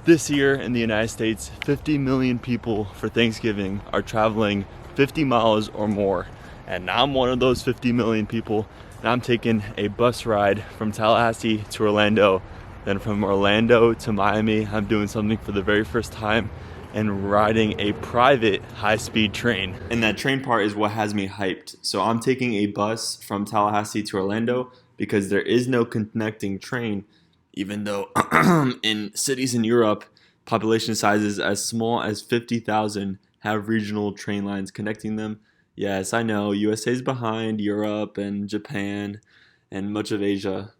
This year in the United States, 50 million people for Thanksgiving are traveling 50 miles or more. And I'm one of those 50 million people. And I'm taking a bus ride from Tallahassee to Orlando. Then from Orlando to Miami, I'm doing something for the very first time and riding a private high-speed train. And that train part is what has me hyped. So I'm taking a bus from Tallahassee to Orlando because there is no connecting train, even though in cities in Europe, population sizes as small as 50,000 have regional train lines connecting them. Yes, I know, USA is behind Europe and Japan and much of Asia,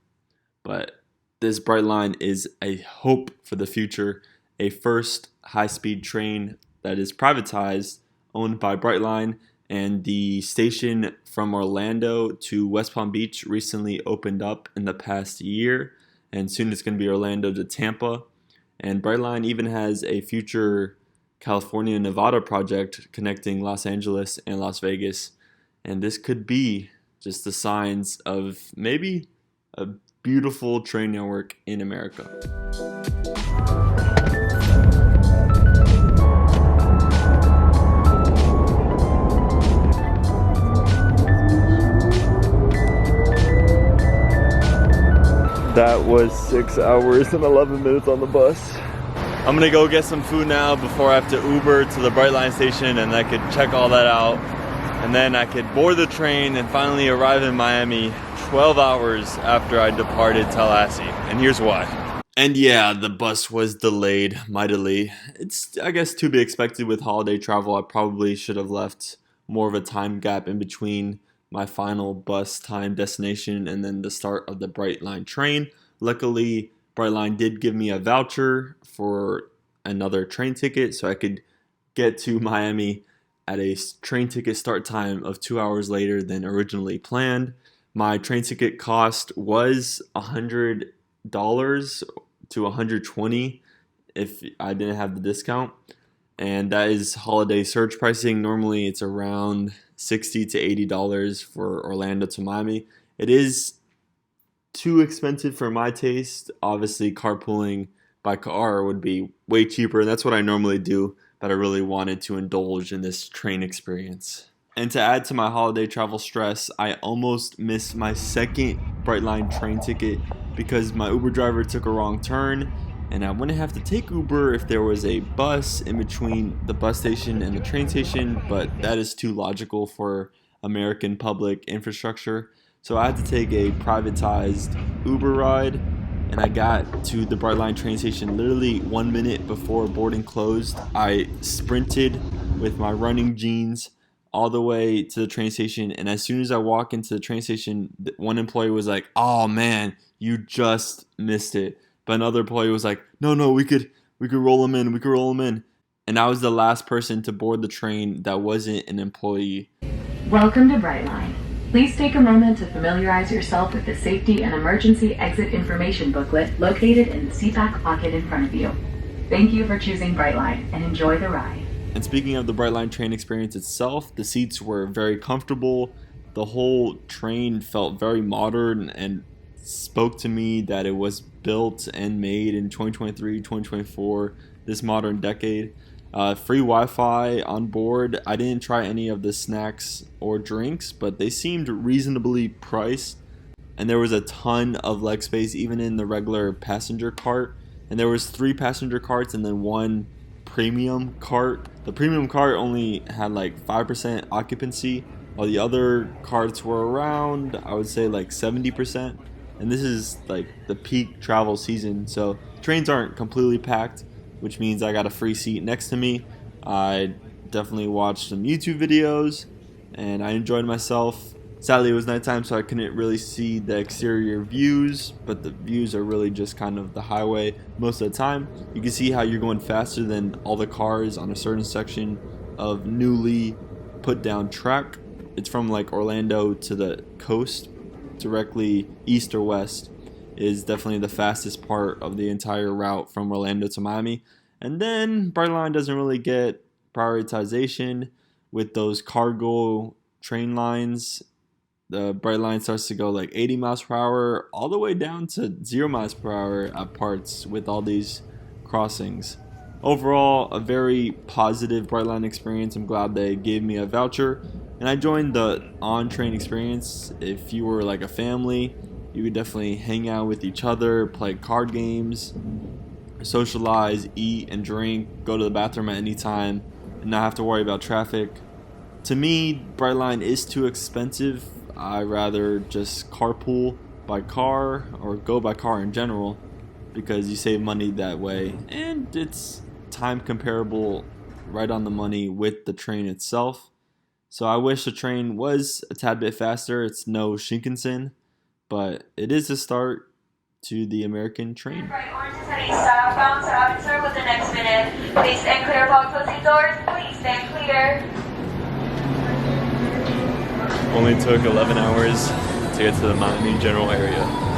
but this Brightline is a hope for the future, a first high-speed train that is privatized, owned by Brightline, and the station from Orlando to West Palm Beach recently opened up in the past year. And soon it's going to be Orlando to Tampa. And Brightline even has a future California Nevada project connecting Los Angeles and Las Vegas. And this could be just the signs of maybe a beautiful train network in America. That was 6 hours and 11 minutes on the bus. I'm gonna go get some food now before I have to Uber to the Brightline station, and I could check all that out. And then I could board the train and finally arrive in Miami 12 hours after I departed Tallahassee. And here's why. And yeah, the bus was delayed mightily. It's, I guess, to be expected with holiday travel. I probably should have left more of a time gap in between my final bus time destination and then the start of the Brightline train. Luckily, Brightline did give me a voucher for another train ticket so I could get to Miami at a train ticket start time of 2 hours later than originally planned. My train ticket cost was $100 to $120 if I didn't have the discount. And that is holiday surge pricing. Normally it's around $60 to $80 for Orlando to Miami. It is too expensive for my taste. Obviously, carpooling by car would be way cheaper, and that's what I normally do, but I really wanted to indulge in this train experience. And to add to my holiday travel stress, I almost missed my second Brightline train ticket because my Uber driver took a wrong turn, and I wouldn't have to take Uber if there was a bus in between the bus station and the train station, but that is too logical for American public infrastructure. So I had to take a privatized Uber ride, and I got to the Brightline train station literally 1 minute before boarding closed. I sprinted with my running jeans all the way to the train station, and as soon as I walk into the train station, one employee was like, "Oh man, you just missed it." But another employee was like, no, we could roll them in. And I was the last person to board the train that wasn't an employee. Welcome to Brightline. Please take a moment to familiarize yourself with the safety and emergency exit information booklet located in the seat back pocket in front of you. Thank you for choosing Brightline and enjoy the ride. And speaking of the Brightline train experience itself, the seats were very comfortable. The whole train felt very modern and spoke to me that it was built and made in 2023, 2024, this modern decade. Free Wi-Fi on board. I didn't try any of the snacks or drinks, but they seemed reasonably priced. And there was a ton of leg space, even in the regular passenger cart. And there was 3 passenger carts and then 1 premium cart. The premium cart only had like 5% occupancy, while the other carts were around, I would say, like 70%. And this is like the peak travel season, so trains aren't completely packed, which means I got a free seat next to me. I definitely watched some YouTube videos and I enjoyed myself. Sadly, it was nighttime, so I couldn't really see the exterior views, but the views are really just kind of the highway most of the time. You can see how you're going faster than all the cars on a certain section of newly put down track. It's from like Orlando to the coast, directly east or west, is definitely the fastest part of the entire route from Orlando to Miami. And then Brightline doesn't really get prioritization with those cargo train lines. The Brightline starts to go like 80 miles per hour all the way down to 0 miles per hour at parts with all these crossings. Overall, a very positive Brightline experience. I'm glad they gave me a voucher, and I joined the on-train experience. If you were like a family, you could definitely hang out with each other, play card games, socialize, eat and drink, go to the bathroom at any time, and not have to worry about traffic. To me, Brightline is too expensive. I rather just carpool by car or go by car in general, because you save money that way, and it's time comparable, right on the money with the train itself. So I wish the train was a tad bit faster. It's no Shinkansen, but it is a start to the American train. Bright Orange is heading southbound to Abbotsford with the next minute. Please stand clear about closing doors. Please stand clear. Only took 11 hours to get to the Miami general area.